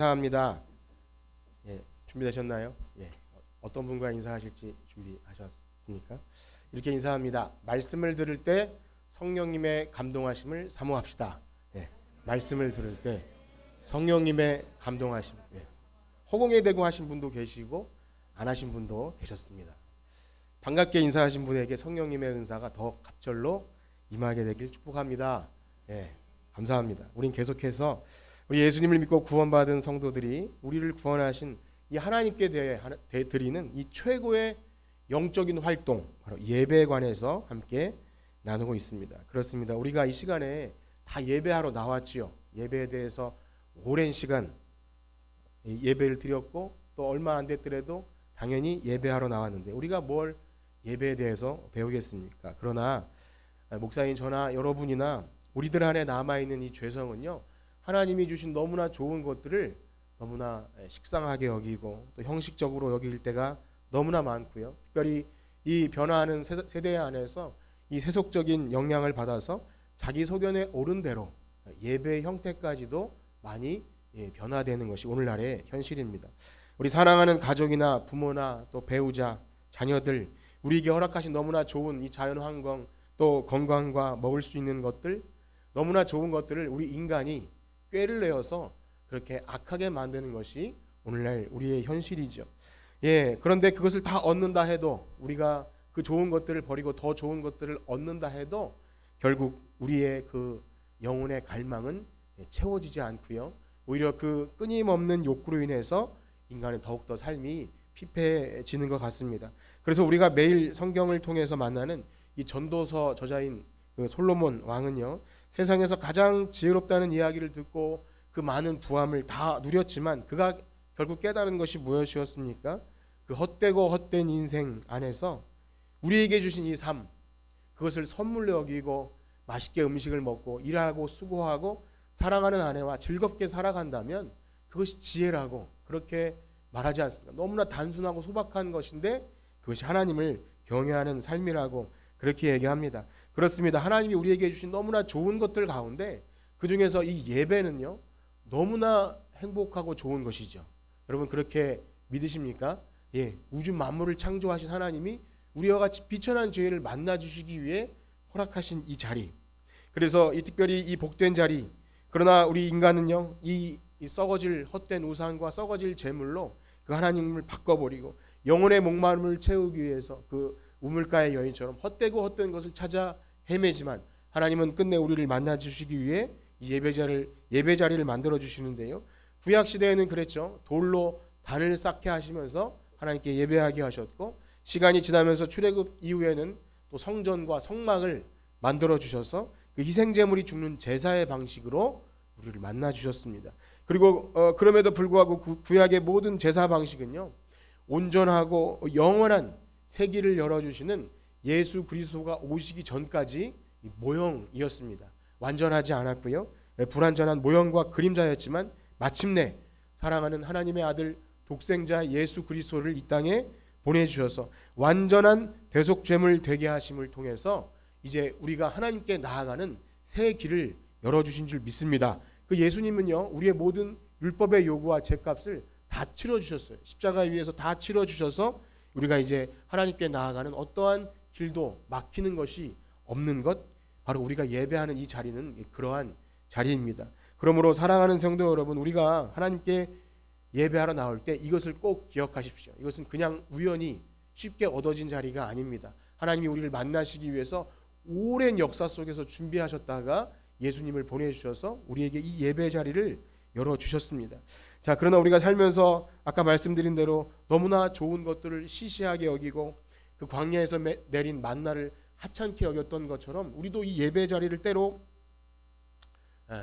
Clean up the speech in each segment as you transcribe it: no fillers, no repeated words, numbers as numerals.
인사합니다. 예, 준비되셨나요? 예, 어떤 분과 인사하실지 준비하셨습니까? 이렇게 인사합니다. 말씀을 들을 때 성령님의 감동하심을 사모합시다. 예, 말씀을 들을 때 성령님의 감동하심. 허공에 대고 하신 분도 계시고 안 하신 분도 계셨습니다. 반갑게 인사하신 분에게 성령님의 은사가 더 갑절로 임하게 되길 축복합니다. 예, 감사합니다. 우린 계속해서 우리 예수님을 믿고 구원받은 성도들이 우리를 구원하신 이 하나님께 대해 드리는 이 최고의 영적인 활동, 바로 예배에 관해서 함께 나누고 있습니다. 그렇습니다. 우리가 이 시간에 다 예배하러 나왔지요. 예배에 대해서 오랜 시간 예배를 드렸고 또 얼마 안 됐더라도 당연히 예배하러 나왔는데 우리가 뭘 예배에 대해서 배우겠습니까? 그러나 목사님 저나 여러분이나 우리들 안에 남아있는 이 죄성은요, 하나님이 주신 너무나 좋은 것들을 너무나 식상하게 여기고 또 형식적으로 여길 때가 너무나 많고요. 특별히 이 변화하는 세대 안에서 이 세속적인 영향을 받아서 자기 소견에 옳은 대로 예배의 형태까지도 많이 변화되는 것이 오늘날의 현실입니다. 우리 사랑하는 가족이나 부모나 또 배우자, 자녀들, 우리에게 허락하신 너무나 좋은 이 자연 환경 또 건강과 먹을 수 있는 것들, 너무나 좋은 것들을 우리 인간이 꾀를 내어서 그렇게 악하게 만드는 것이 오늘날 우리의 현실이죠. 그런데 그것을 다 얻는다 해도 우리가 그 좋은 것들을 버리고 더 좋은 것들을 얻는다 해도 결국 우리의 그 영혼의 갈망은 채워지지 않고요. 오히려 그 끊임없는 욕구로 인해서 인간은 더욱더 삶이 피폐해지는 것 같습니다. 그래서 우리가 매일 성경을 통해서 만나는 이 전도서 저자인 그 솔로몬 왕은요, 세상에서 가장 지혜롭다는 이야기를 듣고 그 많은 부함을 다 누렸지만 그가 결국 깨달은 것이 무엇이었습니까? 그 헛되고 헛된 인생 안에서 우리에게 주신 이 삶, 그것을 선물로 여기고 맛있게 음식을 먹고 일하고 수고하고 사랑하는 아내와 즐겁게 살아간다면 그것이 지혜라고 그렇게 말하지 않습니다. 너무나 단순하고 소박한 것인데 그것이 하나님을 경외하는 삶이라고 그렇게 얘기합니다. 그렇습니다. 하나님이 우리에게 주신 너무나 좋은 것들 가운데 그 중에서 이 예배는요, 너무나 행복하고 좋은 것이죠. 여러분 그렇게 믿으십니까? 우주 만물을 창조하신 하나님이 우리와 같이 비천한 죄를 만나 주시기 위해 허락하신 이 자리. 그래서 이 특별히 이 복된 자리. 그러나 우리 인간은요, 이 썩어질 헛된 우상과 썩어질 재물로 그 하나님을 바꿔버리고 영혼의 목마름을 채우기 위해서 그 우물가의 여인처럼 헛되고 헛된 것을 찾아 헤매지만 하나님은 끝내 우리를 만나 주시기 위해 예배자리를 만들어 주시는데요. 구약 시대에는 그랬죠. 돌로 단을 쌓게 하시면서 하나님께 예배하게 하셨고, 시간이 지나면서 출애굽 이후에는 또 성전과 성막을 만들어 주셔서 그 희생 제물이 죽는 제사의 방식으로 우리를 만나 주셨습니다. 그리고 그럼에도 불구하고 구약의 모든 제사 방식은요, 온전하고 영원한 새 길을 열어주시는 예수 그리스도가 오시기 전까지 모형이었습니다. 완전하지 않았고요. 불완전한 모형과 그림자였지만 마침내 사랑하는 하나님의 아들 독생자 예수 그리스도를 이 땅에 보내주셔서 완전한 대속죄물 되게 하심을 통해서 이제 우리가 하나님께 나아가는 새 길을 열어주신 줄 믿습니다. 그 예수님은요, 우리의 모든 율법의 요구와 죄값을 다 치러주셨어요. 십자가 위에서 다 치러주셔서 우리가 이제 하나님께 나아가는 어떠한 길도 막히는 것이 없는 것, 바로 우리가 예배하는 이 자리는 그러한 자리입니다. 그러므로 사랑하는 성도 여러분, 우리가 하나님께 예배하러 나올 때 이것을 꼭 기억하십시오. 이것은 그냥 우연히 쉽게 얻어진 자리가 아닙니다. 하나님이 우리를 만나시기 위해서 오랜 역사 속에서 준비하셨다가 예수님을 보내주셔서 우리에게 이 예배 자리를 열어주셨습니다. 자, 그러나 우리가 살면서 아까 말씀드린 대로 너무나 좋은 것들을 시시하게 여기고 그 광야에서 내린 만나를 하찮게 여겼던 것처럼 우리도 이 예배 자리를 때로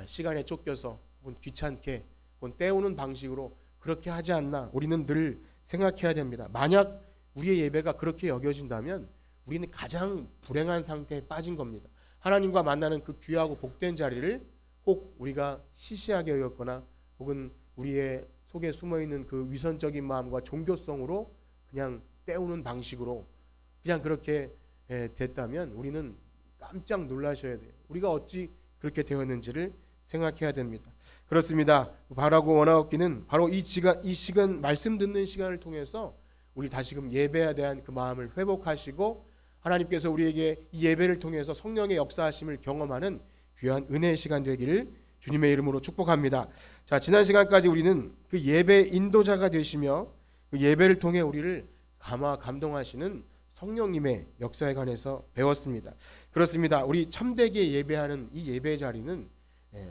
시간에 쫓겨서 혹은 귀찮게 혹은 때우는 방식으로 그렇게 하지 않나 우리는 늘 생각해야 됩니다. 만약 우리의 예배가 그렇게 여겨진다면 우리는 가장 불행한 상태에 빠진 겁니다. 하나님과 만나는 그 귀하고 복된 자리를 꼭 우리가 시시하게 여겼거나 혹은 우리의 속에 숨어있는 그 위선적인 마음과 종교성으로 그냥 때우는 방식으로 그냥 그렇게 됐다면 우리는 깜짝 놀라셔야 돼요. 우리가 어찌 그렇게 되었는지를 생각해야 됩니다. 그렇습니다. 바라고 원하옵기는 바로 이 시간 말씀 듣는 시간을 통해서 우리 다시금 예배에 대한 그 마음을 회복하시고 하나님께서 우리에게 이 예배를 통해서 성령의 역사하심을 경험하는 귀한 은혜의 시간 되기를 주님의 이름으로 축복합니다. 자, 지난 시간까지 우리는 그 예배 인도자가 되시며 그 예배를 통해 우리를 감동하시는 성령님의 역사에 관해서 배웠습니다. 그렇습니다. 우리 참되게 예배하는 이 예배 자리는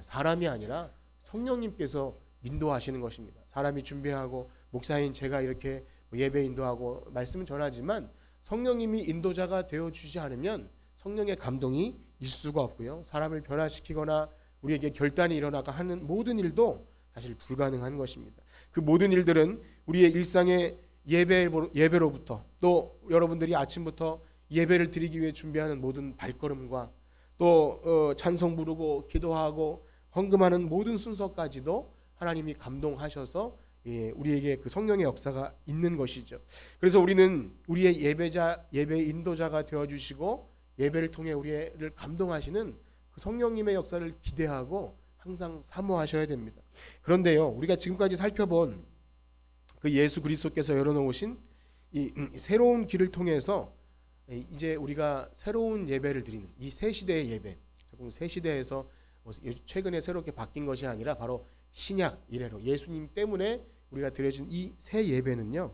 사람이 아니라 성령님께서 인도하시는 것입니다. 사람이 준비하고 목사인 제가 이렇게 예배 인도하고 말씀을 전하지만 성령님이 인도자가 되어주지 않으면 성령의 감동이 있을 수가 없고요. 사람을 변화시키거나 우리에게 결단이 일어나가 하는 모든 일도 사실 불가능한 것입니다. 그 모든 일들은 우리의 일상의 예배로부터 또 여러분들이 아침부터 예배를 드리기 위해 준비하는 모든 발걸음과 또 찬송 부르고 기도하고 헌금하는 모든 순서까지도 하나님이 감동하셔서 우리에게 그 성령의 역사가 있는 것이죠. 그래서 우리는 우리의 예배 인도자가 되어주시고 예배를 통해 우리를 감동하시는 그 성령님의 역사를 기대하고 항상 사모하셔야 됩니다. 그런데요, 우리가 지금까지 살펴본 그 예수 그리스도께서 열어놓으신 이 새로운 길을 통해서 이제 우리가 새로운 예배를 드리는 이 새 시대의 예배, 조금 새 시대에서 최근에 새롭게 바뀐 것이 아니라 바로 신약 이래로 예수님 때문에 우리가 드려진 이 새 예배는요,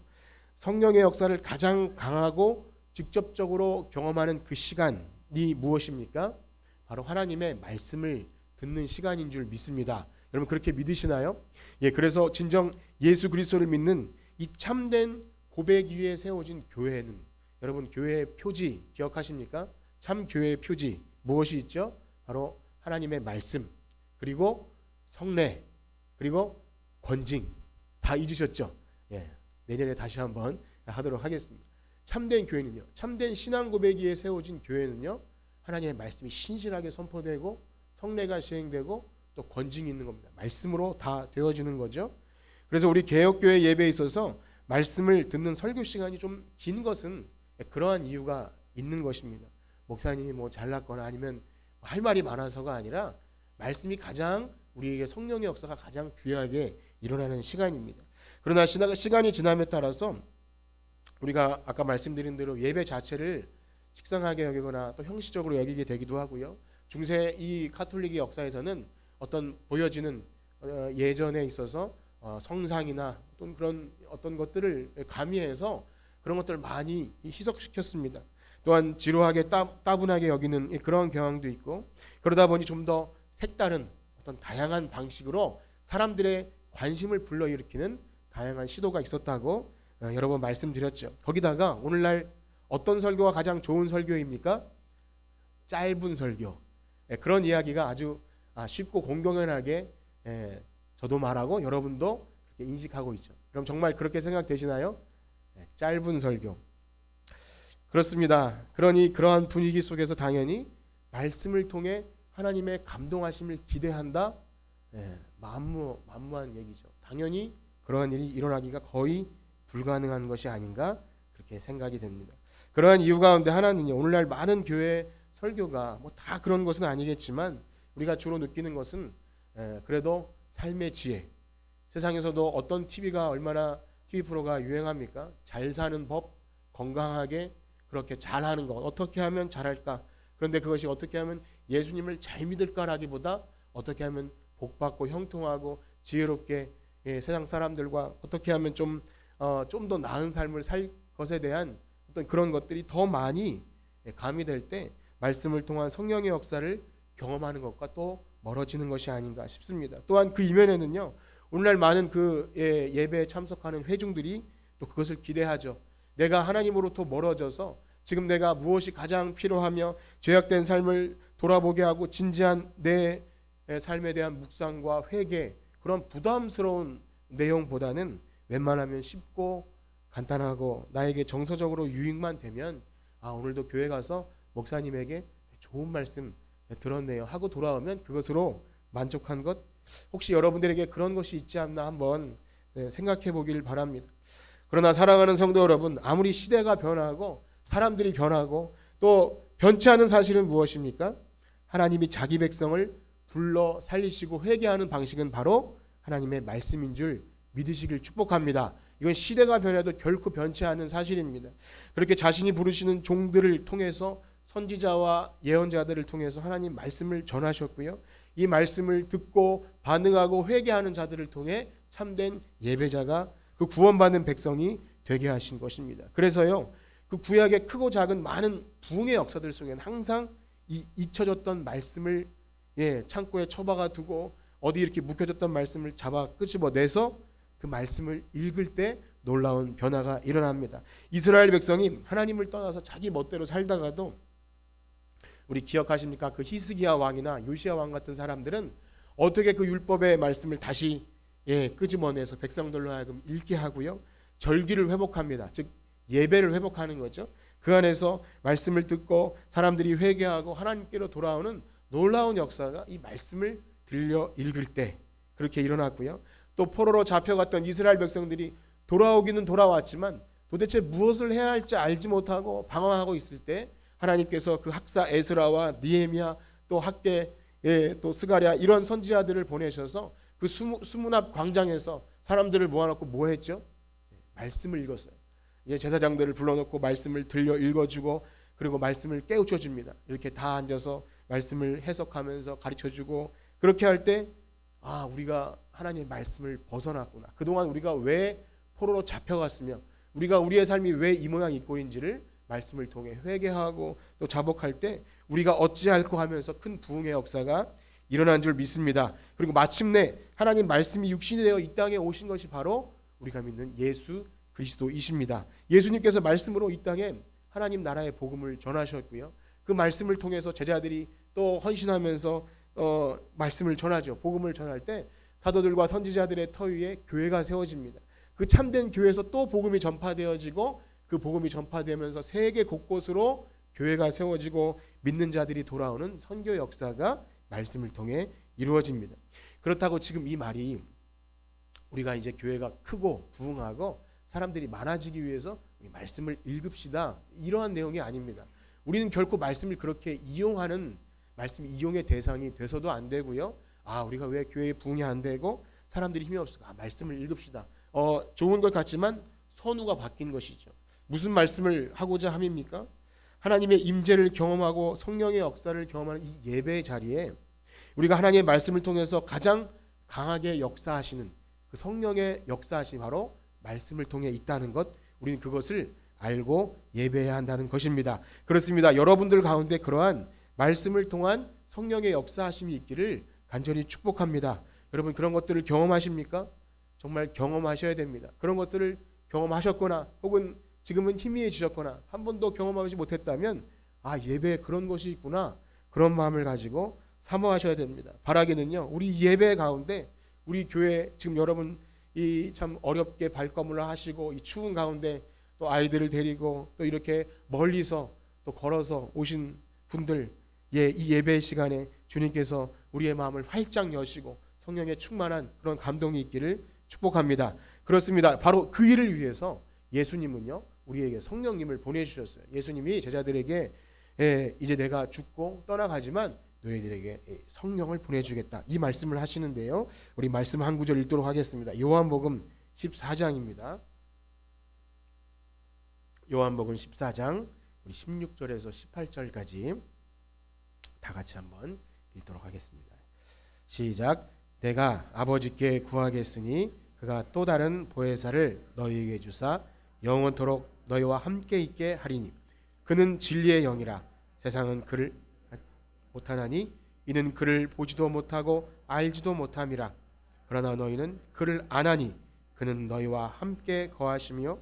성령의 역사를 가장 강하고 직접적으로 경험하는 그 시간이 무엇입니까? 바로 하나님의 말씀을 듣는 시간인 줄 믿습니다. 여러분 그렇게 믿으시나요? 예, 그래서 진정 예수 그리스도를 믿는 이 참된 고백 위에 세워진 교회는 여러분 교회의 표지 기억하십니까? 참 교회의 표지 무엇이 있죠? 바로 하나님의 말씀, 그리고 성례, 그리고 권징. 다 잊으셨죠? 예, 내년에 다시 한번 하도록 하겠습니다. 참된 교회는요, 참된 신앙 고백 위에 세워진 교회는요, 하나님의 말씀이 신실하게 선포되고 성례가 시행되고 또 권징이 있는 겁니다. 말씀으로 다 되어지는 거죠. 그래서 우리 개혁교회 예배에 있어서 말씀을 듣는 설교 시간이 좀 긴 것은 그러한 이유가 있는 것입니다. 목사님이 뭐 잘났거나 아니면 할 말이 많아서가 아니라 말씀이 가장 우리에게 성령의 역사가 가장 귀하게 일어나는 시간입니다. 그러나 시간이 지남에 따라서 우리가 아까 말씀드린 대로 예배 자체를 식상하게 여기거나 또 형식적으로 여기게 되기도 하고요. 중세 이 카톨릭의 역사에서는 어떤 보여지는 예전에 있어서 성상이나 또는 그런 어떤 것들을 가미해서 그런 것들을 많이 희석시켰습니다. 또한 지루하게 따분하게 여기는 그런 경향도 있고, 그러다 보니 좀 더 색다른 어떤 다양한 방식으로 사람들의 관심을 불러일으키는 다양한 시도가 있었다고 여러 번 말씀드렸죠. 거기다가 오늘날 어떤 설교가 가장 좋은 설교입니까? 짧은 설교. 그런 이야기가 아주 쉽고 공공연하게 저도 말하고 여러분도 인식하고 있죠. 그럼 정말 그렇게 생각되시나요? 짧은 설교. 그렇습니다. 그러니 그러한 분위기 속에서 당연히 말씀을 통해 하나님의 감동하심을 기대한다. 만무한 얘기죠. 당연히 그러한 일이 일어나기가 거의 불가능한 것이 아닌가 그렇게 생각이 됩니다. 그러한 이유 가운데 하나는요, 오늘날 많은 교회 설교가 뭐 다 그런 것은 아니겠지만 우리가 주로 느끼는 것은 그래도 삶의 지혜. 세상에서도 어떤 TV가 얼마나 TV 프로가 유행합니까? 잘 사는 법, 건강하게 그렇게 잘하는 것, 어떻게 하면 잘할까? 그런데 그것이 어떻게 하면 예수님을 잘 믿을까라기보다 어떻게 하면 복받고 형통하고 지혜롭게 세상 사람들과 어떻게 하면 좀 더 나은 삶을 살 것에 대한 어떤 그런 것들이 더 많이 가미될 때 말씀을 통한 성령의 역사를 경험하는 것과 또 멀어지는 것이 아닌가 싶습니다. 또한 그 이면에는요, 오늘날 많은 그 예배에 참석하는 회중들이 또 그것을 기대하죠. 내가 하나님으로부터 멀어져서 지금 내가 무엇이 가장 필요하며 죄악된 삶을 돌아보게 하고 진지한 내 삶에 대한 묵상과 회개, 그런 부담스러운 내용보다는 웬만하면 쉽고 간단하고 나에게 정서적으로 유익만 되면 오늘도 교회 가서 목사님에게 좋은 말씀 들었네요 하고 돌아오면 그것으로 만족한 것, 혹시 여러분들에게 그런 것이 있지 않나 한번 생각해 보길 바랍니다. 그러나 사랑하는 성도 여러분, 아무리 시대가 변하고 사람들이 변하고 또 변치 않은 사실은 무엇입니까? 하나님이 자기 백성을 불러 살리시고 회개하는 방식은 바로 하나님의 말씀인 줄 믿으시길 축복합니다. 이건 시대가 변해도 결코 변치 않은 사실입니다. 그렇게 자신이 부르시는 종들을 통해서 선지자와 예언자들을 통해서 하나님 말씀을 전하셨고요. 이 말씀을 듣고 반응하고 회개하는 자들을 통해 참된 예배자가 그 구원받는 백성이 되게 하신 것입니다. 그래서요, 그 구약의 크고 작은 많은 부흥의 역사들 속에는 항상 이 잊혀졌던 말씀을 창고에 처박아 두고 어디 이렇게 묵혀졌던 말씀을 잡아 끄집어내서 그 말씀을 읽을 때 놀라운 변화가 일어납니다. 이스라엘 백성이 하나님을 떠나서 자기 멋대로 살다가도 우리 기억하십니까? 그 히스기야 왕이나 요시야 왕 같은 사람들은 어떻게 그 율법의 말씀을 다시 끄집어내서 백성들로 하여금 읽게 하고요. 절기를 회복합니다. 즉 예배를 회복하는 거죠. 그 안에서 말씀을 듣고 사람들이 회개하고 하나님께로 돌아오는 놀라운 역사가 이 말씀을 들려 읽을 때 그렇게 일어났고요. 또 포로로 잡혀갔던 이스라엘 백성들이 돌아오기는 돌아왔지만 도대체 무엇을 해야 할지 알지 못하고 방황하고 있을 때 하나님께서 그 학사 에스라와 느헤미야 또 학개 또 스가랴 이런 선지자들을 보내셔서 그 수문 앞 광장에서 사람들을 모아놓고 뭐 했죠? 말씀을 읽었어요. 제사장들을 불러놓고 말씀을 들려 읽어주고 그리고 말씀을 깨우쳐 줍니다. 이렇게 다 앉아서 말씀을 해석하면서 가르쳐주고 그렇게 할 때 우리가 하나님의 말씀을 벗어났구나. 그동안 우리가 왜 포로로 잡혀갔으며 우리가 우리의 삶이 왜 이 모양 이 꼴인지를 말씀을 통해 회개하고 또 자복할 때 우리가 어찌할꼬 하면서 큰 부흥의 역사가 일어난 줄 믿습니다. 그리고 마침내 하나님 말씀이 육신이 되어 이 땅에 오신 것이 바로 우리가 믿는 예수 그리스도이십니다. 예수님께서 말씀으로 이 땅에 하나님 나라의 복음을 전하셨고요. 그 말씀을 통해서 제자들이 또 헌신하면서 말씀을 전하죠. 복음을 전할 때 사도들과 선지자들의 터 위에 교회가 세워집니다. 그 참된 교회에서 또 복음이 전파되어지고 그 복음이 전파되면서 세계 곳곳으로 교회가 세워지고 믿는 자들이 돌아오는 선교 역사가 말씀을 통해 이루어집니다. 그렇다고 지금 이 말이 우리가 이제 교회가 크고 부흥하고 사람들이 많아지기 위해서 말씀을 읽읍시다 이러한 내용이 아닙니다. 우리는 결코 말씀을 그렇게 이용하는 말씀 이용의 대상이 돼서도 안 되고요. 우리가 왜 교회에 부흥이 안 되고 사람들이 힘이 없을까? 말씀을 읽읍시다. 좋은 것 같지만 선우가 바뀐 것이죠. 무슨 말씀을 하고자 함입니까? 하나님의 임재를 경험하고 성령의 역사를 경험하는 이 예배의 자리에 우리가 하나님의 말씀을 통해서 가장 강하게 역사하시는 그 성령의 역사하심이 바로 말씀을 통해 있다는 것, 우리는 그것을 알고 예배해야 한다는 것입니다. 그렇습니다. 여러분들 가운데 그러한 말씀을 통한 성령의 역사하심이 있기를 간절히 축복합니다. 여러분 그런 것들을 경험하십니까? 정말 경험하셔야 됩니다. 그런 것들을 경험하셨거나 혹은 지금은 희미해지셨거나 한 번도 경험하지 못했다면 예배에 그런 것이 있구나 그런 마음을 가지고 사모하셔야 됩니다. 바라기는요, 우리 예배 가운데 우리 교회 지금 여러분 이 참 어렵게 발걸음을 하시고 이 추운 가운데 또 아이들을 데리고 또 이렇게 멀리서 또 걸어서 오신 분들 이 예배 시간에 주님께서 우리의 마음을 활짝 여시고 성령에 충만한 그런 감동이 있기를 축복합니다. 그렇습니다. 바로 그 일을 위해서 예수님은요 우리에게 성령님을 보내주셨어요. 예수님이 제자들에게 이제 내가 죽고 떠나가지만 너희들에게 성령을 보내주겠다 이 말씀을 하시는데요. 우리 말씀 한 구절 읽도록 하겠습니다. 요한복음 14장입니다. 요한복음 14장 우리 16절에서 18절까지 다 같이 한번 읽도록 하겠습니다. 시작. 내가 아버지께 구하겠으니 그가 또 다른 보혜사를 너희에게 주사 영원토록 너희와 함께 있게 하리니 그는 진리의 영이라 세상은 그를 못하나니 이는 그를 보지도 못하고 알지도 못함이라 그러나 너희는 그를 아나니 그는 너희와 함께 거하시며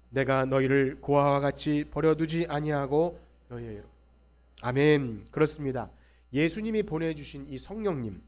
내가 너희를 고아와 같이 버려두지 아니하고 너희에게 아멘. 그렇습니다. 예수님이 보내주신 이 성령님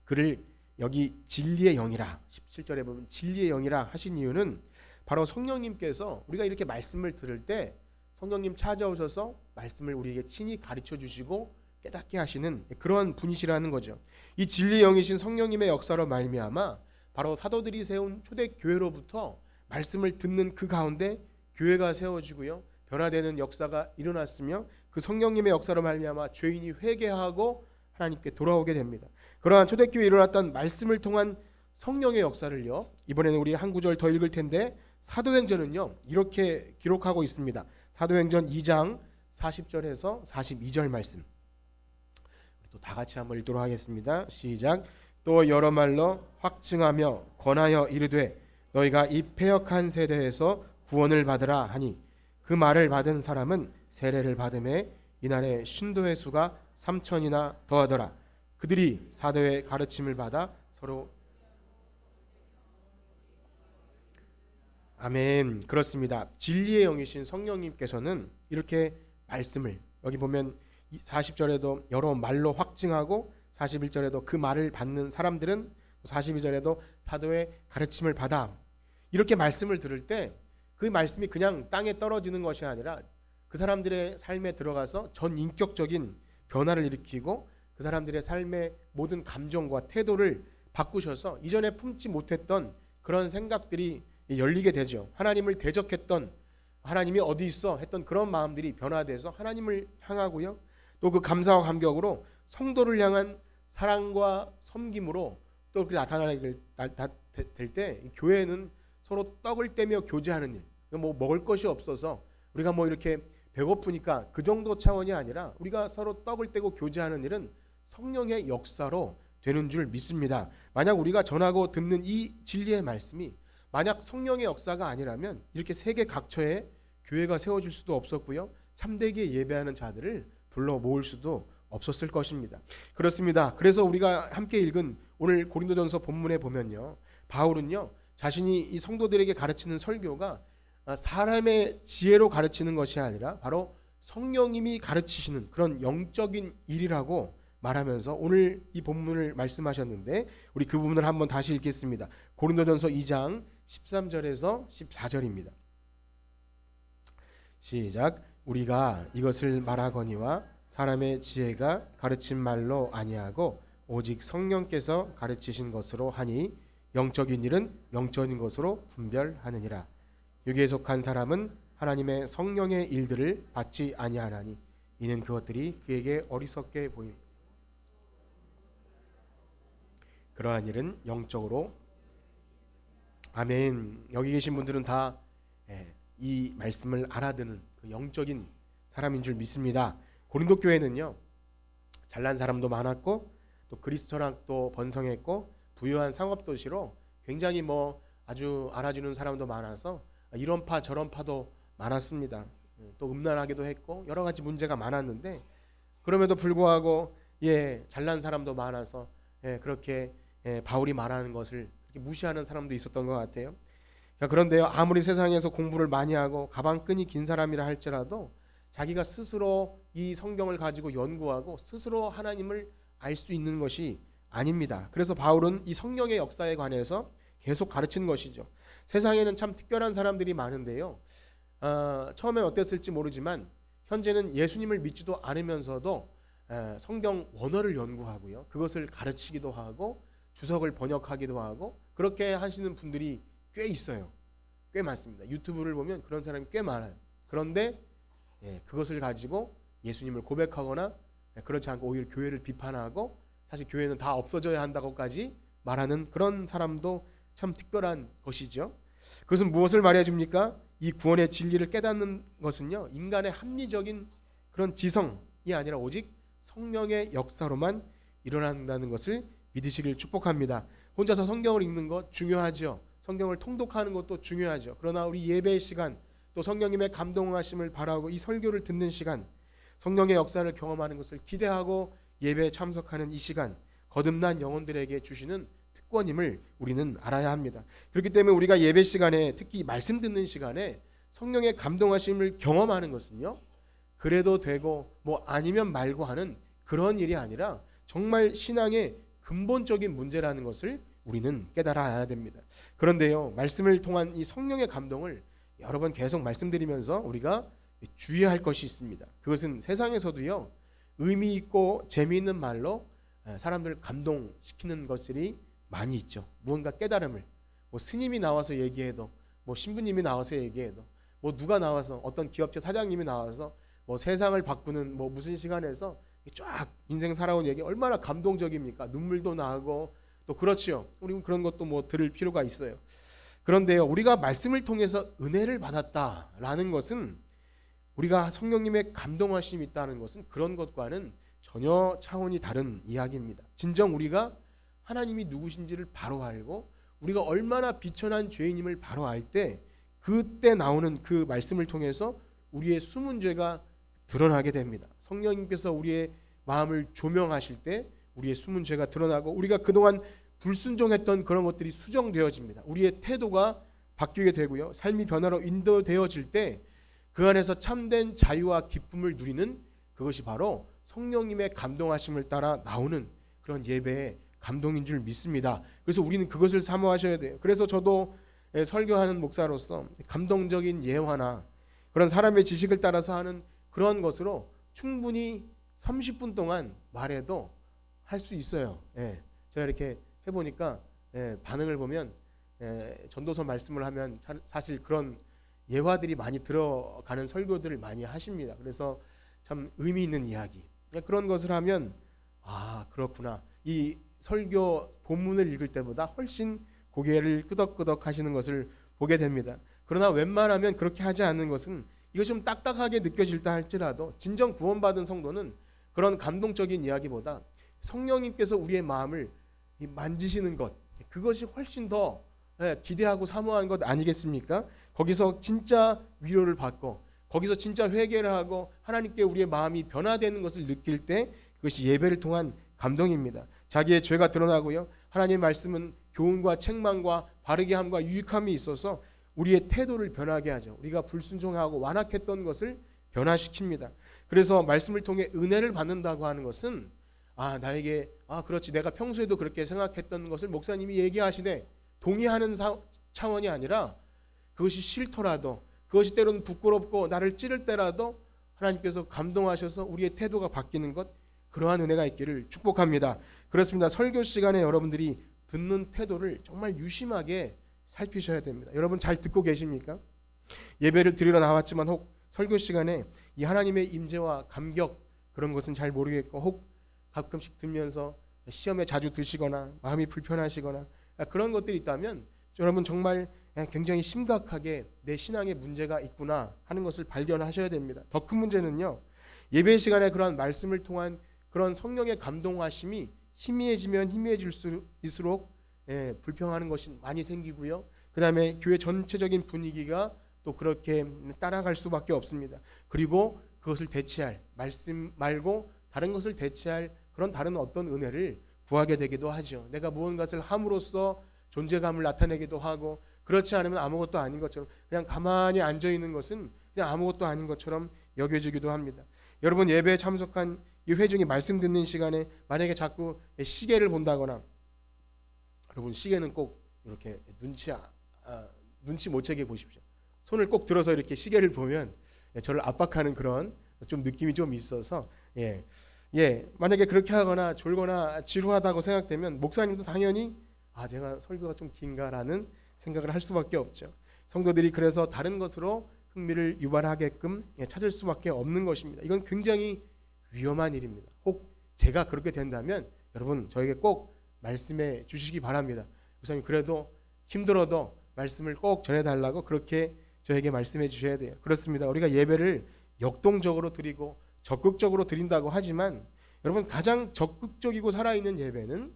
그를 여기 진리의 영이라 17절에 보면 진리의 영이라 하신 이유는 바로 성령님께서 우리가 이렇게 말씀을 들을 때 성령님 찾아오셔서 말씀을 우리에게 친히 가르쳐 주시고 깨닫게 하시는 그런 분이시라는 거죠. 이 진리의 영이신 성령님의 역사로 말미암아 바로 사도들이 세운 초대 교회로부터 말씀을 듣는 그 가운데 교회가 세워지고요. 변화되는 역사가 일어났으며 그 성령님의 역사로 말미암아 죄인이 회개하고 하나님께 돌아오게 됩니다. 그러한 초대교회에 일어났던 말씀을 통한 성령의 역사를요, 이번에는 우리 한 구절 더 읽을 텐데 사도행전은요 이렇게 기록하고 있습니다. 사도행전 2장 40절에서 42절 말씀, 또 다 같이 한번 읽도록 하겠습니다. 시작. 또 여러 말로 확증하며 권하여 이르되 너희가 이 패역한 세대에서 구원을 받으라 하니 그 말을 받은 사람은 세례를 받음에 이날에 신도의 수가 3,000이나 더하더라. 그들이 사도의 가르침을 받아 서로 아멘. 그렇습니다. 진리의 영이신 성령님께서는 이렇게 말씀을, 여기 보면 40절에도 여러 말로 확증하고 41절에도 그 말을 받는 사람들은, 42절에도 사도의 가르침을 받아, 이렇게 말씀을 들을 때 그 말씀이 그냥 땅에 떨어지는 것이 아니라 그 사람들의 삶에 들어가서 전인격적인 변화를 일으키고 그 사람들의 삶의 모든 감정과 태도를 바꾸셔서 이전에 품지 못했던 그런 생각들이 열리게 되죠. 하나님을 대적했던, 하나님이 어디 있어 했던 그런 마음들이 변화돼서 하나님을 향하고요, 또 그 감사와 감격으로 성도를 향한 사랑과 섬김으로 또 그렇게 나타나게 될 때 교회는 서로 떡을 떼며 교제하는 일, 뭐 먹을 것이 없어서 우리가 뭐 이렇게 배고프니까 그 정도 차원이 아니라 우리가 서로 떡을 떼고 교제하는 일은 성령의 역사로 되는 줄 믿습니다. 만약 우리가 전하고 듣는 이 진리의 말씀이 만약 성령의 역사가 아니라면 이렇게 세계 각처에 교회가 세워질 수도 없었고요, 참되게 예배하는 자들을 불러 모을 수도 없었을 것입니다. 그렇습니다. 그래서 우리가 함께 읽은 오늘 고린도전서 본문에 보면요, 바울은요 자신이 이 성도들에게 가르치는 설교가 사람의 지혜로 가르치는 것이 아니라 바로 성령님이 가르치시는 그런 영적인 일이라고 말하면서 오늘 이 본문을 말씀하셨는데, 우리 그 부분을 한번 다시 읽겠습니다. 고린도전서 2장 13절에서 14절입니다. 시작. 우리가 이것을 말하거니와 사람의 지혜가 가르친 말로 아니하고 오직 성령께서 가르치신 것으로 하니 영적인 일은 영적인 것으로 분별하느니라. 육에 속한 사람은 하나님의 성령의 일들을 받지 아니하나니 이는 그것들이 그에게 어리석게 보입니다. 그러한 일은 영적으로. 아멘. 여기 계신 분들은 다 이 말씀을 알아듣는 그 영적인 사람인 줄 믿습니다. 고린도 교회는요 잘난 사람도 많았고 또 그리스 철학도 번성했고 부유한 상업 도시로 굉장히 뭐 아주 알아주는 사람도 많아서 이런 파 저런 파도 많았습니다. 또 음란하기도 했고 여러 가지 문제가 많았는데 그럼에도 불구하고 잘난 사람도 많아서 그렇게 바울이 말하는 것을 그렇게 무시하는 사람도 있었던 것 같아요. 그런데요, 아무리 세상에서 공부를 많이 하고 가방끈이 긴 사람이라 할지라도 자기가 스스로 이 성경을 가지고 연구하고 스스로 하나님을 알 수 있는 것이 아닙니다. 그래서 바울은 이 성령의 역사에 관해서 계속 가르치는 것이죠. 세상에는 참 특별한 사람들이 많은데요, 처음엔 어땠을지 모르지만 현재는 예수님을 믿지도 않으면서도 성경 원어를 연구하고요, 그것을 가르치기도 하고 주석을 번역하기도 하고 그렇게 하시는 분들이 꽤 있어요. 꽤 많습니다. 유튜브를 보면 그런 사람이 꽤 많아요. 그런데 그것을 가지고 예수님을 고백하거나 그렇지 않고 오히려 교회를 비판하고 사실 교회는 다 없어져야 한다고까지 말하는 그런 사람도 참 특별한 것이죠. 그것은 무엇을 말해줍니까? 이 구원의 진리를 깨닫는 것은요, 인간의 합리적인 그런 지성이 아니라 오직 성령의 역사로만 일어난다는 것을 믿으시길 축복합니다. 혼자서 성경을 읽는 것 중요하죠. 성경을 통독하는 것도 중요하죠. 그러나 우리 예배의 시간, 또 성령님의 감동하심을 바라고 이 설교를 듣는 시간, 성령의 역사를 경험하는 것을 기대하고 예배에 참석하는 이 시간, 거듭난 영혼들에게 주시는 특권임을 우리는 알아야 합니다. 그렇기 때문에 우리가 예배 시간에, 특히 말씀 듣는 시간에 성령의 감동하심을 경험하는 것은요, 그래도 되고 뭐 아니면 말고 하는 그런 일이 아니라 정말 신앙의 근본적인 문제라는 것을 우리는 깨달아야 됩니다. 그런데요, 말씀을 통한 이 성령의 감동을 여러 번 계속 말씀드리면서 우리가 주의할 것이 있습니다. 그것은 세상에서도요, 의미 있고 재미있는 말로 사람들을 감동시키는 것들이 많이 있죠. 무언가 깨달음을, 뭐 스님이 나와서 얘기해도, 뭐 신부님이 나와서 얘기해도, 뭐 누가 나와서, 어떤 기업체 사장님이 나와서 뭐 세상을 바꾸는 뭐 무슨 시간에서 쫙 인생 살아온 얘기 얼마나 감동적입니까? 눈물도 나고 또 그렇지요. 우리 그런 것도 뭐 들을 필요가 있어요. 그런데요, 우리가 말씀을 통해서 은혜를 받았다라는 것은 우리가 성령님의 감동하심이 있다는 것은 그런 것과는 전혀 차원이 다른 이야기입니다. 진정 우리가 하나님이 누구신지를 바로 알고 우리가 얼마나 비천한 죄인임을 바로 알 때 그때 나오는 그 말씀을 통해서 우리의 숨은 죄가 드러나게 됩니다. 성령님께서 우리의 마음을 조명하실 때 우리의 숨은 죄가 드러나고 우리가 그동안 불순종했던 그런 것들이 수정되어집니다. 우리의 태도가 바뀌게 되고요. 삶이 변화로 인도되어질 때 그 안에서 참된 자유와 기쁨을 누리는 그것이 바로 성령님의 감동하심을 따라 나오는 그런 예배의 감동인 줄 믿습니다. 그래서 우리는 그것을 사모하셔야 돼요. 그래서 저도 설교하는 목사로서 감동적인 예화나 그런 사람의 지식을 따라서 하는 그런 것으로 충분히 30분 동안 말해도 할 수 있어요. 제가 이렇게 해보니까 반응을 보면 전도서 말씀을 하면 사실 그런 예화들이 많이 들어가는 설교들을 많이 하십니다. 그래서 참 의미 있는 이야기 그런 것을 하면 아 그렇구나 이 설교 본문을 읽을 때보다 훨씬 고개를 끄덕끄덕 하시는 것을 보게 됩니다. 그러나 웬만하면 그렇게 하지 않는 것은 이것이 좀 딱딱하게 느껴질다 할지라도 진정 구원받은 성도는 그런 감동적인 이야기보다 성령님께서 우리의 마음을 만지시는 것 그것이 훨씬 더 기대하고 사모하는 것 아니겠습니까? 거기서 진짜 위로를 받고 거기서 진짜 회개를 하고 하나님께 우리의 마음이 변화되는 것을 느낄 때 그것이 예배를 통한 감동입니다. 자기의 죄가 드러나고요. 하나님의 말씀은 교훈과 책망과 바르게 함과 유익함이 있어서 우리의 태도를 변하게 하죠. 우리가 불순종하고 완악했던 것을 변화시킵니다. 그래서 말씀을 통해 은혜를 받는다고 하는 것은 나에게 그렇지 내가 평소에도 그렇게 생각했던 것을 목사님이 얘기하시네 동의하는 차원이 아니라 그것이 싫더라도 그것이 때로는 부끄럽고 나를 찌를 때라도 하나님께서 감동하셔서 우리의 태도가 바뀌는 것 그러한 은혜가 있기를 축복합니다. 그렇습니다. 설교 시간에 여러분들이 듣는 태도를 정말 유심하게 살피셔야 됩니다. 여러분 잘 듣고 계십니까? 예배를 드리러 나왔지만 혹 설교 시간에 이 하나님의 임재와 감격 그런 것은 잘 모르겠고 혹 가끔씩 들면서 시험에 자주 드시거나 마음이 불편하시거나 그런 것들이 있다면 여러분 정말 굉장히 심각하게 내 신앙에 문제가 있구나 하는 것을 발견하셔야 됩니다. 더 큰 문제는요. 예배 시간에 그런 말씀을 통한 그런 성령의 감동하심이 희미해지면 희미해질수록 불평하는 것이 많이 생기고요. 그 다음에 교회 전체적인 분위기가 또 그렇게 따라갈 수밖에 없습니다. 그리고 그것을 대체할 말씀 말고 다른 것을 대체할 그런 다른 어떤 은혜를 구하게 되기도 하죠. 내가 무언가를 함으로써 존재감을 나타내기도 하고 그렇지 않으면 아무것도 아닌 것처럼 그냥 가만히 앉아있는 것은 그냥 아무것도 아닌 것처럼 여겨지기도 합니다. 여러분 예배에 참석한 이 회중이 말씀 듣는 시간에 만약에 자꾸 시계를 본다거나 여러분 시계는 꼭 이렇게 눈치 못 채게 보십시오. 손을 꼭 들어서 이렇게 시계를 보면 저를 압박하는 그런 좀 느낌이 좀 있어서 만약에 그렇게 하거나 졸거나 지루하다고 생각되면 목사님도 당연히 제가 설교가 좀 긴가라는 생각을 할 수밖에 없죠. 성도들이 그래서 다른 것으로 흥미를 유발하게끔 찾을 수밖에 없는 것입니다. 이건 굉장히 위험한 일입니다. 혹 제가 그렇게 된다면 여러분 저에게 꼭 말씀해 주시기 바랍니다. 목사님 그래도 힘들어도 말씀을 꼭 전해달라고 그렇게 저에게 말씀해 주셔야 돼요. 그렇습니다. 우리가 예배를 역동적으로 드리고 적극적으로 드린다고 하지만 여러분 가장 적극적이고 살아있는 예배는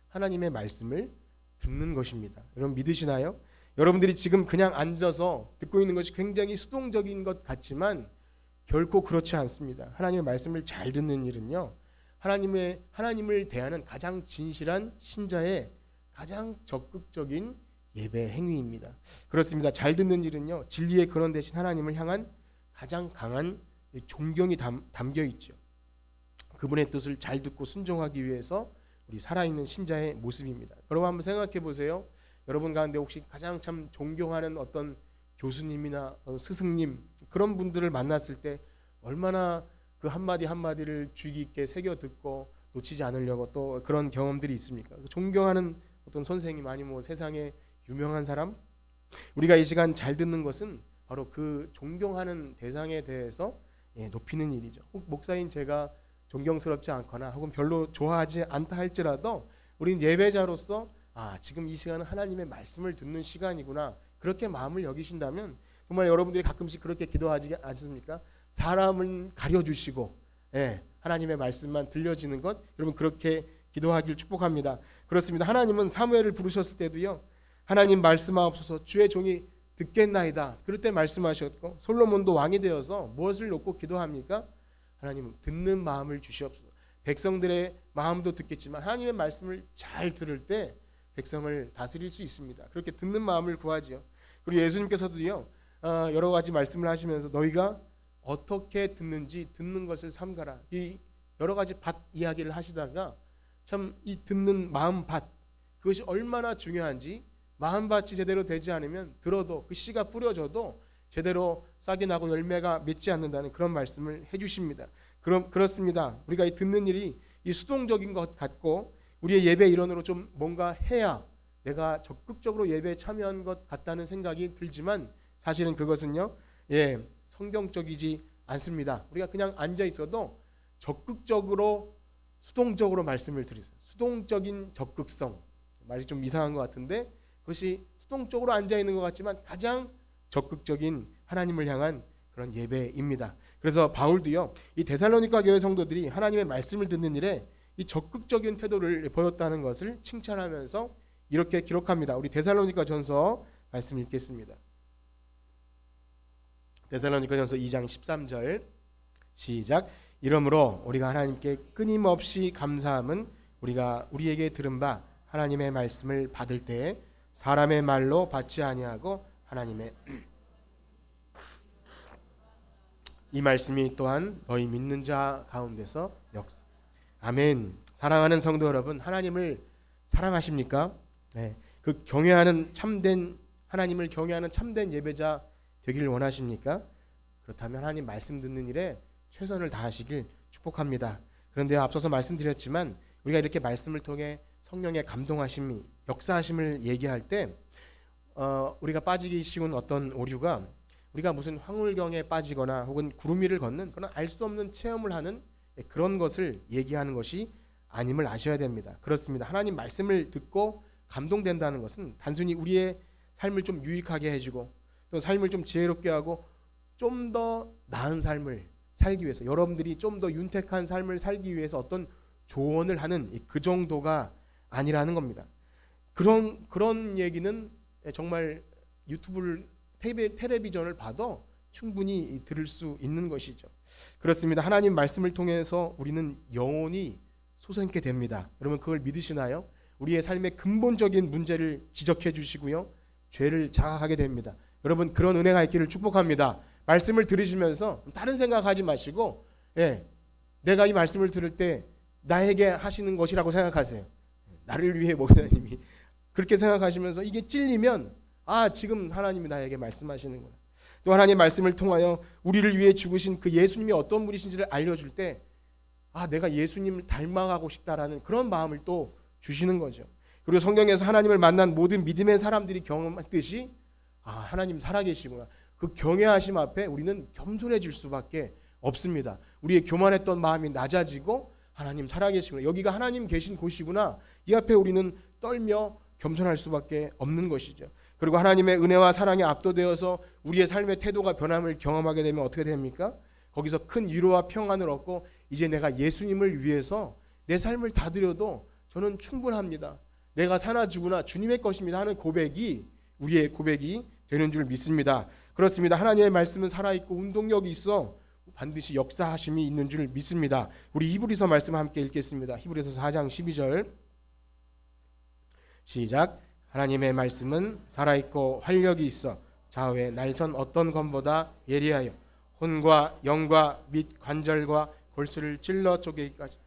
하나님의 말씀을 듣는 것입니다. 여러분 믿으시나요? 여러분들이 지금 그냥 앉아서 듣고 있는 것이 굉장히 수동적인 것 같지만 결코 그렇지 않습니다. 하나님의 말씀을 잘 듣는 일은요. 하나님을 대하는 가장 진실한 신자의 가장 적극적인 예배 행위입니다. 그렇습니다. 잘 듣는 일은요. 진리의 근원 되신 하나님을 향한 가장 강한 존경이 담겨 있죠. 그분의 뜻을 잘 듣고 순종하기 위해서 우리 살아있는 신자의 모습입니다. 여러분 한번 생각해 보세요. 여러분 가운데 혹시 가장 참 존경하는 어떤 교수님이나 스승님 그런 분들을 만났을 때 얼마나 그 한마디 한마디를 주의 깊게 새겨 듣고 놓치지 않으려고 또 그런 경험들이 있습니까? 존경하는 어떤 선생님 아니면 세상에 유명한 사람 우리가 이 시간 잘 듣는 것은 바로 그 존경하는 대상에 대해서 높이는 일이죠. 혹 목사인 제가 존경스럽지 않거나 혹은 별로 좋아하지 않다 할지라도 우린 예배자로서 지금 이 시간은 하나님의 말씀을 듣는 시간이구나, 그렇게 마음을 여기신다면 정말 여러분들이 가끔씩 그렇게 기도하지 않습니까? 사람은 가려주시고 하나님의 말씀만 들려지는 것, 여러분 그렇게 기도하길 축복합니다. 그렇습니다. 하나님은 사무엘을 부르셨을 때도요, 하나님 말씀하옵소서 주의 종이 듣겠나이다, 그럴 때 말씀하셨고, 솔로몬도 왕이 되어서 무엇을 놓고 기도합니까? 하나님은 듣는 마음을 주시옵소서. 백성들의 마음도 듣겠지만 하나님의 말씀을 잘 들을 때 백성을 다스릴 수 있습니다. 그렇게 듣는 마음을 구하지요. 그리고 예수님께서도요, 여러 가지 말씀을 하시면서 너희가 어떻게 듣는지 듣는 것을 삼가라, 이 여러 가지 밭 이야기를 하시다가 참 이 듣는 마음밭, 그것이 얼마나 중요한지, 마음밭이 제대로 되지 않으면 들어도 그 씨가 뿌려져도 제대로 싹이 나고 열매가 맺지 않는다는 그런 말씀을 해주십니다. 그렇습니다. 우리가 이 듣는 일이 이 수동적인 것 같고 우리의 예배 일원으로 좀 뭔가 해야 내가 적극적으로 예배에 참여한 것 같다는 생각이 들지만 사실은 그것은요, 성경적이지 않습니다. 우리가 그냥 앉아 있어도 적극적으로 수동적으로 말씀을 드리세요. 수동적인 적극성, 말이 좀 이상한 것 같은데 그것이 수동적으로 앉아 있는 것 같지만 가장 적극적인 하나님을 향한 그런 예배입니다. 그래서 바울도요, 이 데살로니가 교회 성도들이 하나님의 말씀을 듣는 일에 이 적극적인 태도를 보였다는 것을 칭찬하면서 이렇게 기록합니다. 우리 데살로니가 전서 말씀 읽겠습니다. 데살로니가 전서 2장 13절 시작. 이러므로 우리가 하나님께 끊임없이 감사함은 우리가 우리에게 들은 바 하나님의 말씀을 받을 때 사람의 말로 받지 아니하고 하나님의 이 말씀이 또한 너희 믿는 자 가운데서 역사. 아멘. 사랑하는 성도 여러분, 하나님을 사랑하십니까? 그 경외하는 참된 하나님을 경외하는 참된 예배자 되기를 원하십니까? 그렇다면 하나님 말씀 듣는 일에 최선을 다하시길 축복합니다. 그런데 앞서서 말씀드렸지만 우리가 이렇게 말씀을 통해 성령의 감동하심이 역사하심을 얘기할 때 우리가 빠지기 쉬운 어떤 오류가 우리가 무슨 황홀경에 빠지거나 혹은 구름 위를 걷는 그런 알 수 없는 체험을 하는 그런 것을 얘기하는 것이 아님을 아셔야 됩니다. 그렇습니다. 하나님 말씀을 듣고 감동된다는 것은 단순히 우리의 삶을 좀 유익하게 해주고 또 삶을 좀 지혜롭게 하고 좀 더 나은 삶을 살기 위해서, 여러분들이 좀 더 윤택한 삶을 살기 위해서 어떤 조언을 하는 그 정도가 아니라는 겁니다. 그런 얘기는 정말 유튜브를 텔레비전을 봐도 충분히 들을 수 있는 것이죠. 그렇습니다. 하나님 말씀을 통해서 우리는 영혼이 솟게 됩니다. 여러분 그걸 믿으시나요? 우리의 삶의 근본적인 문제를 지적해 주시고요, 죄를 자각하게 됩니다. 여러분 그런 은혜가 있기를 축복합니다. 말씀을 들으시면서 다른 생각하지 마시고 내가 이 말씀을 들을 때 나에게 하시는 것이라고 생각하세요. 나를 위해 목사님이 그렇게 생각하시면서 이게 찔리면 지금 하나님이 나에게 말씀하시는구나. 또 하나님 말씀을 통하여 우리를 위해 죽으신 그 예수님이 어떤 분이신지를 알려줄 때 내가 예수님을 닮아가고 싶다라는 그런 마음을 또 주시는 거죠. 그리고 성경에서 하나님을 만난 모든 믿음의 사람들이 경험했듯이 하나님 살아계시구나, 그 경외하심 앞에 우리는 겸손해질 수밖에 없습니다. 우리의 교만했던 마음이 낮아지고 하나님 살아계시구나, 여기가 하나님 계신 곳이구나, 이 앞에 우리는 떨며 겸손할 수밖에 없는 것이죠. 그리고 하나님의 은혜와 사랑에 압도되어서 우리의 삶의 태도가 변함을 경험하게 되면 어떻게 됩니까? 거기서 큰 위로와 평안을 얻고 이제 내가 예수님을 위해서 내 삶을 다 드려도 저는 충분합니다, 내가 사나 죽으나 주님의 것입니다 하는 고백이 우리의 고백이 되는 줄 믿습니다. 그렇습니다. 하나님의 말씀은 살아있고 운동력이 있어 반드시 역사하심이 있는 줄 믿습니다. 우리 히브리서 말씀 함께 읽겠습니다. 히브리서 4장 12절 시작. 하나님의 말씀은 살아있고 활력이 있어 좌우의 날선 어떤 검보다 예리하여 혼과 영과 및 관절과 골수를 찔러 쪼개기까지.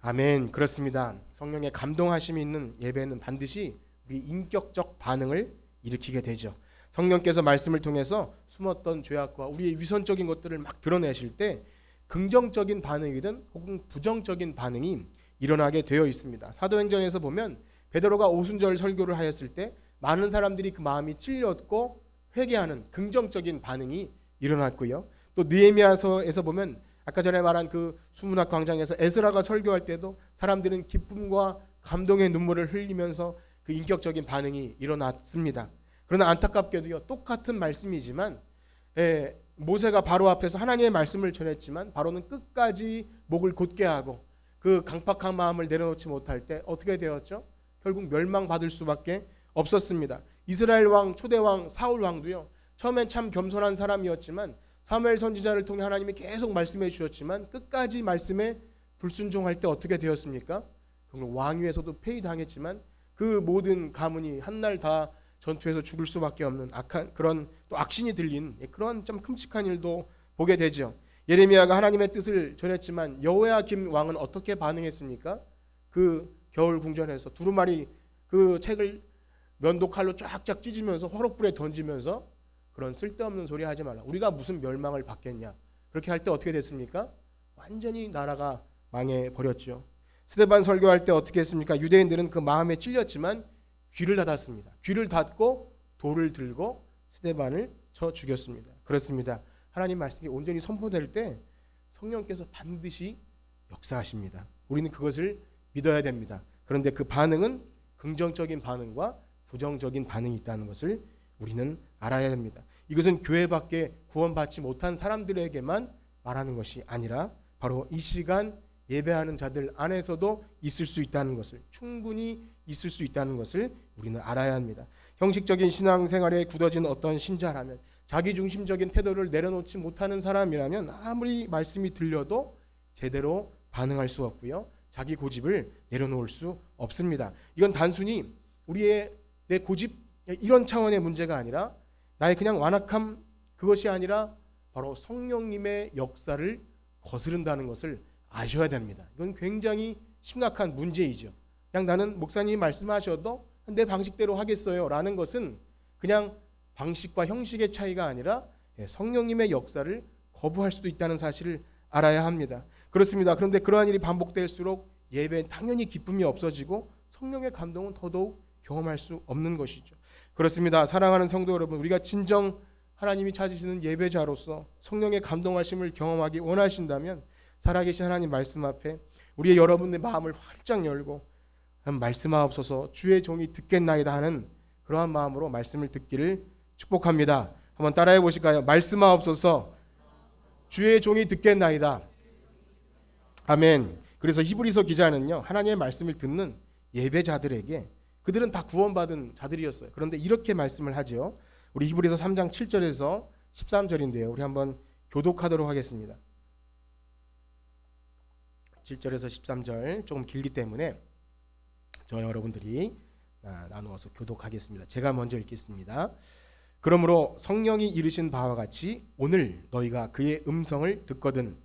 아멘. 그렇습니다. 성령의 감동하심이 있는 예배는 반드시 우리 인격적 반응을 일으키게 되죠. 성령께서 말씀을 통해서 숨었던 죄악과 우리의 위선적인 것들을 막 드러내실 때 긍정적인 반응이든 혹은 부정적인 반응이 일어나게 되어 있습니다. 사도행전에서 보면 베드로가 오순절 설교를 하였을 때 많은 사람들이 그 마음이 찔렸고 회개하는 긍정적인 반응이 일어났고요. 또 느헤미야서에서 보면 아까 전에 말한 그 수문학 광장에서 에스라가 설교할 때도 사람들은 기쁨과 감동의 눈물을 흘리면서 그 인격적인 반응이 일어났습니다. 그러나 안타깝게도요, 똑같은 말씀이지만 모세가 바로 앞에서 하나님의 말씀을 전했지만 바로는 끝까지 목을 곧게 하고 그 강팍한 마음을 내려놓지 못할 때 어떻게 되었죠? 결국 멸망받을 수밖에 없었습니다. 이스라엘 왕 초대 왕 사울 왕도요, 처음엔 참 겸손한 사람이었지만 사무엘 선지자를 통해 하나님이 계속 말씀해 주셨지만 끝까지 말씀에 불순종할 때 어떻게 되었습니까? 결국 왕위에서도 폐위당했지만 그 모든 가문이 한날 다 전투에서 죽을 수밖에 없는 악한 그런 또 악신이 들린 그런 좀 끔찍한 일도 보게 되죠. 예레미야가 하나님의 뜻을 전했지만 여호야김 왕은 어떻게 반응했습니까? 그 겨울 궁전에서 두루마리 그 책을 면도칼로 쫙쫙 찢으면서 화롯불에 던지면서 그런 쓸데없는 소리 하지 말라. 우리가 무슨 멸망을 받겠냐. 그렇게 할 때 어떻게 됐습니까? 완전히 나라가 망해 버렸죠. 스데반 설교할 때 어떻게 했습니까? 유대인들은 그 마음에 찔렸지만 귀를 닫았습니다. 귀를 닫고 돌을 들고 스데반을 쳐 죽였습니다. 그렇습니다. 하나님 말씀이 온전히 선포될 때 성령께서 반드시 역사하십니다. 우리는 그것을 믿어야 됩니다. 그런데 그 반응은 긍정적인 반응과 부정적인 반응이 있다는 것을 우리는 알아야 됩니다. 이것은 교회밖에 구원받지 못한 사람들에게만 말하는 것이 아니라 바로 이 시간 예배하는 자들 안에서도 있을 수 있다는 것을, 충분히 있을 수 있다는 것을 우리는 알아야 합니다. 형식적인 신앙생활에 굳어진 어떤 신자라면, 자기중심적인 태도를 내려놓지 못하는 사람이라면 아무리 말씀이 들려도 제대로 반응할 수 없고요, 자기 고집을 내려놓을 수 없습니다. 이건 단순히 우리의 내 고집 이런 차원의 문제가 아니라 나의 그냥 완악함, 그것이 아니라 바로 성령님의 역사를 거스른다는 것을 아셔야 됩니다. 이건 굉장히 심각한 문제이죠. 그냥 나는 목사님이 말씀하셔도 내 방식대로 하겠어요 라는 것은 그냥 방식과 형식의 차이가 아니라 성령님의 역사를 거부할 수도 있다는 사실을 알아야 합니다. 그렇습니다. 그런데 그러한 일이 반복될수록 예배엔 당연히 기쁨이 없어지고 성령의 감동은 더더욱 경험할 수 없는 것이죠. 그렇습니다. 사랑하는 성도 여러분, 우리가 진정 하나님이 찾으시는 예배자로서 성령의 감동하심을 경험하기 원하신다면 살아계신 하나님 말씀 앞에 우리의 여러분의 마음을 활짝 열고 말씀하옵소서 주의 종이 듣겠나이다 하는 그러한 마음으로 말씀을 듣기를 축복합니다. 한번 따라해 보실까요? 말씀하옵소서 주의 종이 듣겠나이다. 아멘. 그래서 히브리서 기자는요, 하나님의 말씀을 듣는 예배자들에게, 그들은 다 구원받은 자들이었어요. 그런데 이렇게 말씀을 하죠. 우리 히브리서 3장 7절에서 13절인데요. 우리 한번 교독하도록 하겠습니다. 7절에서 13절 조금 길기 때문에 저 여러분들이 나누어서 교독하겠습니다. 제가 먼저 읽겠습니다. 그러므로 성령이 이르신 바와 같이 오늘 너희가 그의 음성을 듣거든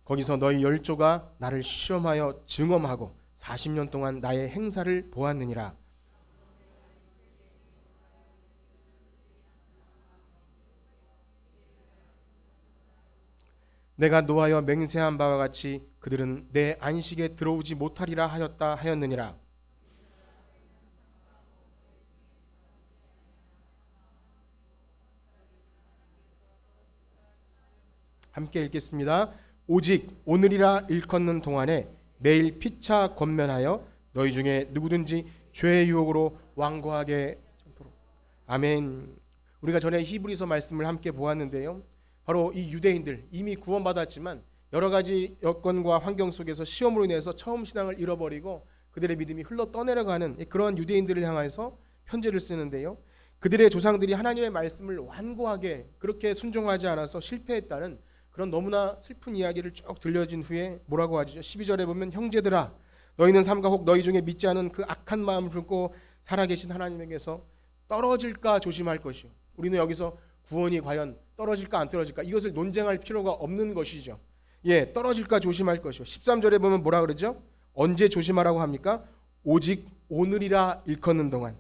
거기서 너희 열조가 나를 시험하여 증언하고 40년 동안 나의 행사를 보았느니라. 내가 노하여 맹세한 바와 같이 그들은 내 안식에 들어오지 못하리라 하였느니라. 함께 읽겠습니다. 오직 오늘이라 일컫는 동안에 매일 피차 권면하여 너희 중에 누구든지 죄의 유혹으로 완고하게 참도록. 아멘. 우리가 전에 히브리서 말씀을 함께 보았는데요, 바로 이 유대인들 이미 구원받았지만 여러 가지 여건과 환경 속에서 시험으로 인해서 처음 신앙을 잃어버리고 그들의 믿음이 흘러 떠내려가는 그런 유대인들을 향해서 편지를 쓰는데요, 그들의 조상들이 하나님의 말씀을 완고하게 그렇게 순종하지 않아서 실패했다는 그런 너무나 슬픈 이야기를 쭉 들려진 후에 뭐라고 하죠? 12절에 보면 형제들아 너희는 삼가 혹 너희 중에 믿지 않은 그 악한 마음을 품고 살아계신 하나님에게서 떨어질까 조심할 것이요. 우리는 여기서 구원이 과연 떨어질까 안 떨어질까 이것을 논쟁할 필요가 없는 것이죠. 떨어질까 조심할 것이요. 13절에 보면 뭐라 그러죠? 언제 조심하라고 합니까? 오직 오늘이라 일컫는 동안,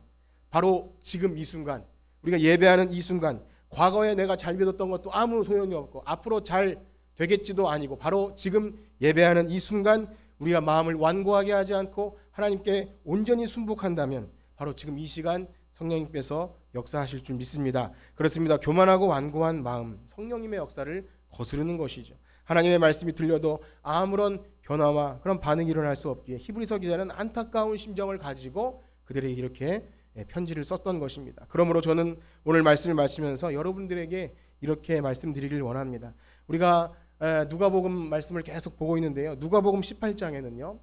바로 지금 이 순간, 우리가 예배하는 이 순간, 과거에 내가 잘 믿었던 것도 아무 소용이 없고 앞으로 잘 되겠지도 아니고 바로 지금 예배하는 이 순간 우리가 마음을 완고하게 하지 않고 하나님께 온전히 순복한다면 바로 지금 이 시간 성령님께서 역사하실 줄 믿습니다. 그렇습니다. 교만하고 완고한 마음, 성령님의 역사를 거스르는 것이죠. 하나님의 말씀이 들려도 아무런 변화와 그런 반응이 일어날 수 없기에 히브리서 기자는 안타까운 심정을 가지고 그들에게 이렇게 편지를 썼던 것입니다. 그러므로 저는 오늘 말씀을 마치면서 여러분들에게 이렇게 말씀드리길 원합니다. 우리가 누가복음 말씀을 계속 보고 있는데요. 누가복음 18장에는요.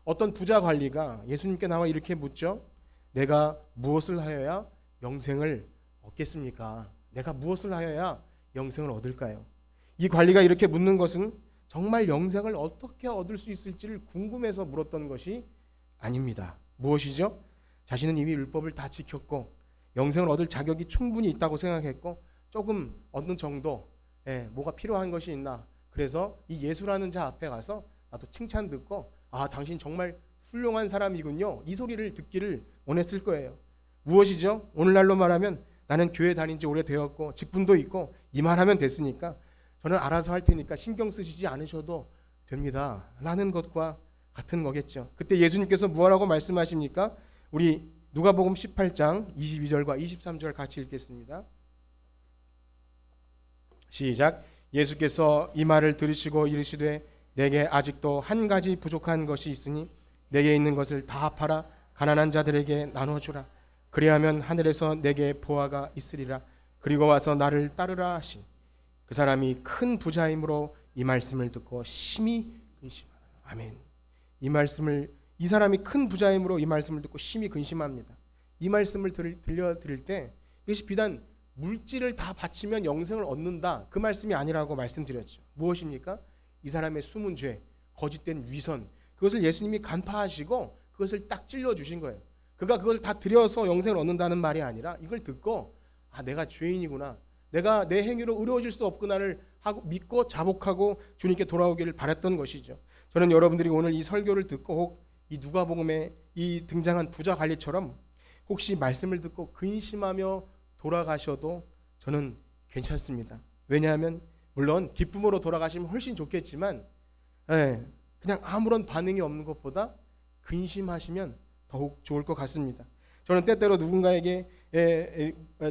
어떤 부자 관리가 예수님께 나와 이렇게 묻죠. 내가 무엇을 하여야 영생을 얻겠습니까? 내가 무엇을 하여야 영생을 얻을까요? 이 관리가 이렇게 묻는 것은 정말 영생을 어떻게 얻을 수 있을지를 궁금해서 물었던 것이 아닙니다. 무엇이죠? 자신은 이미 율법을 다 지켰고 영생을 얻을 자격이 충분히 있다고 생각했고 조금 어느 정도 뭐가 필요한 것이 있나. 그래서 이 예수라는 자 앞에 가서 나도 칭찬 듣고 아 당신 정말 훌륭한 사람이군요. 이 소리를 듣기를 원했을 거예요. 무엇이죠? 오늘날로 말하면 나는 교회 다닌 지 오래되었고 직분도 있고 이만하면 됐으니까 저는 알아서 할 테니까 신경 쓰시지 않으셔도 됩니다. 라는 것과 같은 거겠죠. 그때 예수님께서 뭐라고 말씀하십니까? 우리 누가복음 18장 22절과 23절 같이 읽겠습니다. 시작. 예수께서 이 말을 들으시고 이르시되 내게 아직도 한 가지 부족한 것이 있으니 내게 있는 것을 다 팔아 가난한 자들에게 나눠주라. 그리하면 하늘에서 내게 보화가 있으리라. 그리고 와서 나를 따르라 하시니 그 사람이 큰 부자이므로 이 말씀을 듣고 심히 근심하라. 아멘. 이 사람이 큰 부자이므로 이 말씀을 듣고 심히 근심합니다. 이 말씀을 들려드릴 때 이것이 비단 물질을 다 바치면 영생을 얻는다 그 말씀이 아니라고 말씀드렸죠. 무엇입니까? 이 사람의 숨은 죄, 거짓된 위선 그것을 예수님이 간파하시고 그것을 딱 찔러주신 거예요. 그가 그걸 다 들여서 영생을 얻는다는 말이 아니라 이걸 듣고 아 내가 죄인이구나. 내가 내 행위로 의로워질 수 없구나를 하고 믿고 자복하고 주님께 돌아오기를 바랐던 것이죠. 저는 여러분들이 오늘 이 설교를 듣고 혹 이 누가복음에 이 등장한 부자 관리처럼 혹시 말씀을 듣고 근심하며 돌아가셔도 저는 괜찮습니다. 왜냐하면 물론 기쁨으로 돌아가시면 훨씬 좋겠지만 그냥 아무런 반응이 없는 것보다 근심하시면 더욱 좋을 것 같습니다. 저는 때때로 누군가에게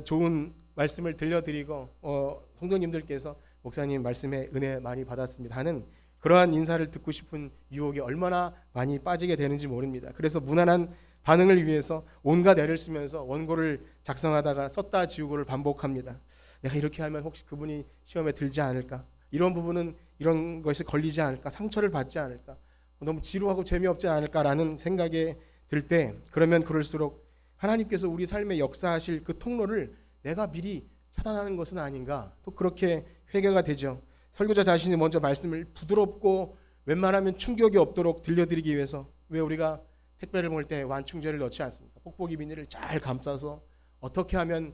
좋은 말씀을 들려드리고 성도님들께서 목사님 말씀에 은혜 많이 받았습니다 하는 그러한 인사를 듣고 싶은 유혹이 얼마나 많이 빠지게 되는지 모릅니다. 그래서 무난한 반응을 위해서 온갖 애를 쓰면서 원고를 작성하다가 썼다 지우고를 반복합니다. 내가 이렇게 하면 혹시 그분이 시험에 들지 않을까? 이런 부분은 이런 것이 걸리지 않을까? 상처를 받지 않을까? 너무 지루하고 재미없지 않을까라는 생각에 들 때 그러면 그럴수록 하나님께서 우리 삶에 역사하실 그 통로를 내가 미리 차단하는 것은 아닌가? 또 그렇게 회개가 되죠. 설교자 자신이 먼저 말씀을 부드럽고 웬만하면 충격이 없도록 들려드리기 위해서 왜 우리가 택배를 먹을 때 완충제를 넣지 않습니까? 뽁뽁이 비닐을 잘 감싸서 어떻게 하면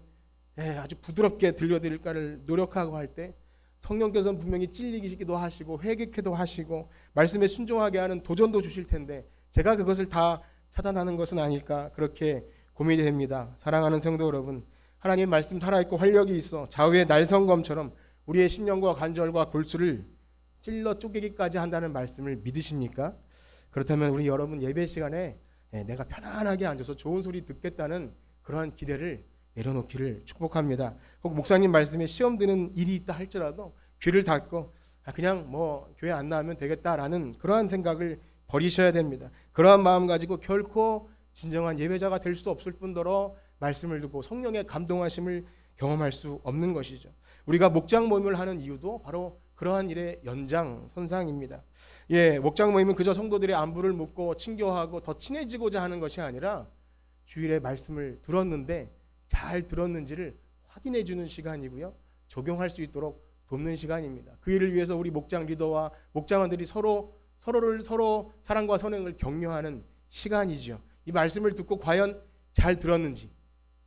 아주 부드럽게 들려드릴까를 노력하고 할 때 성령께서는 분명히 찔리기도 하시고 회개케도 하시고 말씀에 순종하게 하는 도전도 주실 텐데 제가 그것을 다 차단하는 것은 아닐까 그렇게 고민이 됩니다. 사랑하는 성도 여러분, 하나님 말씀 살아있고 활력이 있어 좌우의 날성검처럼 우리의 심령과 관절과 골수를 찔러 쪼개기까지 한다는 말씀을 믿으십니까? 그렇다면 우리 여러분 예배 시간에 내가 편안하게 앉아서 좋은 소리 듣겠다는 그러한 기대를 내려놓기를 축복합니다. 혹 목사님 말씀에 시험 드는 일이 있다 할지라도 귀를 닫고 그냥 뭐 교회 안 나오면 되겠다라는 그러한 생각을 버리셔야 됩니다. 그러한 마음 가지고 결코 진정한 예배자가 될 수 없을 뿐더러 말씀을 듣고 성령의 감동하심을 경험할 수 없는 것이죠. 우리가 목장 모임을 하는 이유도 바로 그러한 일의 연장선상입니다. 목장 모임은 그저 성도들의 안부를 묻고 친교하고 더 친해지고자 하는 것이 아니라 주일에 말씀을 들었는데 잘 들었는지를 확인해 주는 시간이고요. 적용할 수 있도록 돕는 시간입니다. 그 일을 위해서 우리 목장 리더와 목장원들이 서로를 사랑과 선행을 격려하는 시간이죠. 이 말씀을 듣고 과연 잘 들었는지,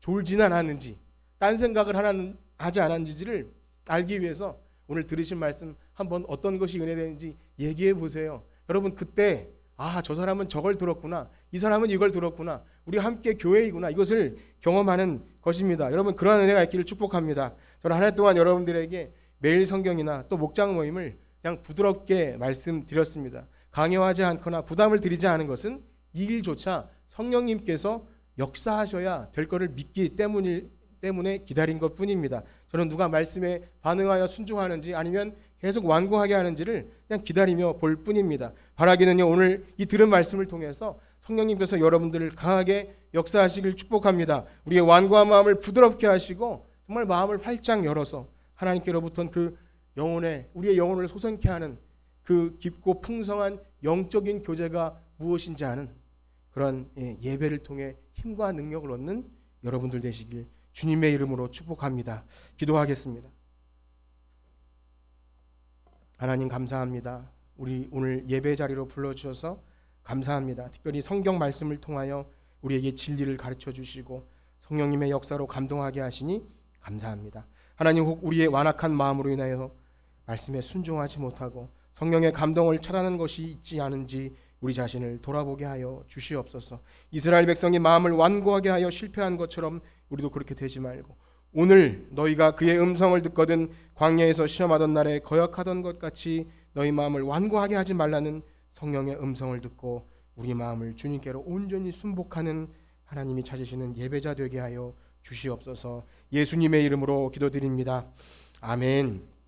졸지는 않았는지, 딴 생각을 하지 않았는지를 알기 위해서 오늘 들으신 말씀 한번 어떤 것이 은혜되는지 얘기해 보세요. 여러분 그때 저 사람은 저걸 들었구나, 이 사람은 이걸 들었구나, 우리 함께 교회이구나, 이것을 경험하는 것입니다. 여러분 그러한 은혜가 있기를 축복합니다. 저는 한 해 동안 여러분들에게 매일 성경이나 또 목장 모임을 그냥 부드럽게 말씀드렸습니다. 강요하지 않거나 부담을 드리지 않은 것은 이 일조차 성령님께서 역사하셔야 될 것을 믿기 때문에 기다린 것뿐입니다. 저는 누가 말씀에 반응하여 순종하는지 아니면 계속 완고하게 하는지를 그냥 기다리며 볼 뿐입니다. 바라기는요, 오늘 이 들은 말씀을 통해서 성령님께서 여러분들을 강하게 역사하시길 축복합니다. 우리의 완고한 마음을 부드럽게 하시고 정말 마음을 활짝 열어서 하나님께로부터는 그 우리의 영혼을 솟원케 하는 그 깊고 풍성한 영적인 교제가 무엇인지 아는 그런 예배를 통해 힘과 능력을 얻는 여러분들 되시길 주님의 이름으로 축복합니다. 기도하겠습니다. 하나님 감사합니다. 우리 오늘 예배 자리로 불러주셔서 감사합니다. 특별히 성경 말씀을 통하여 우리에게 진리를 가르쳐 주시고 성령님의 역사로 감동하게 하시니 감사합니다. 하나님, 혹 우리의 완악한 마음으로 인하여 말씀에 순종하지 못하고 성령의 감동을 차단하는 것이 있지 않은지 우리 자신을 돌아보게 하여 주시옵소서. 이스라엘 백성이 마음을 완고하게 하여 실패한 것처럼 우리도 그렇게 되지 말고 오늘 너희가 그의 음성을 듣거든 광야에서 시험하던 날에 거역하던 것 같이 너희 마음을 완고하게 하지 말라는 성령의 음성을 듣고 우리 마음을 주님께로 온전히 순복하는 하나님이 찾으시는 예배자 되게 하여 주시옵소서. 예수님의 이름으로 기도드립니다. 아멘.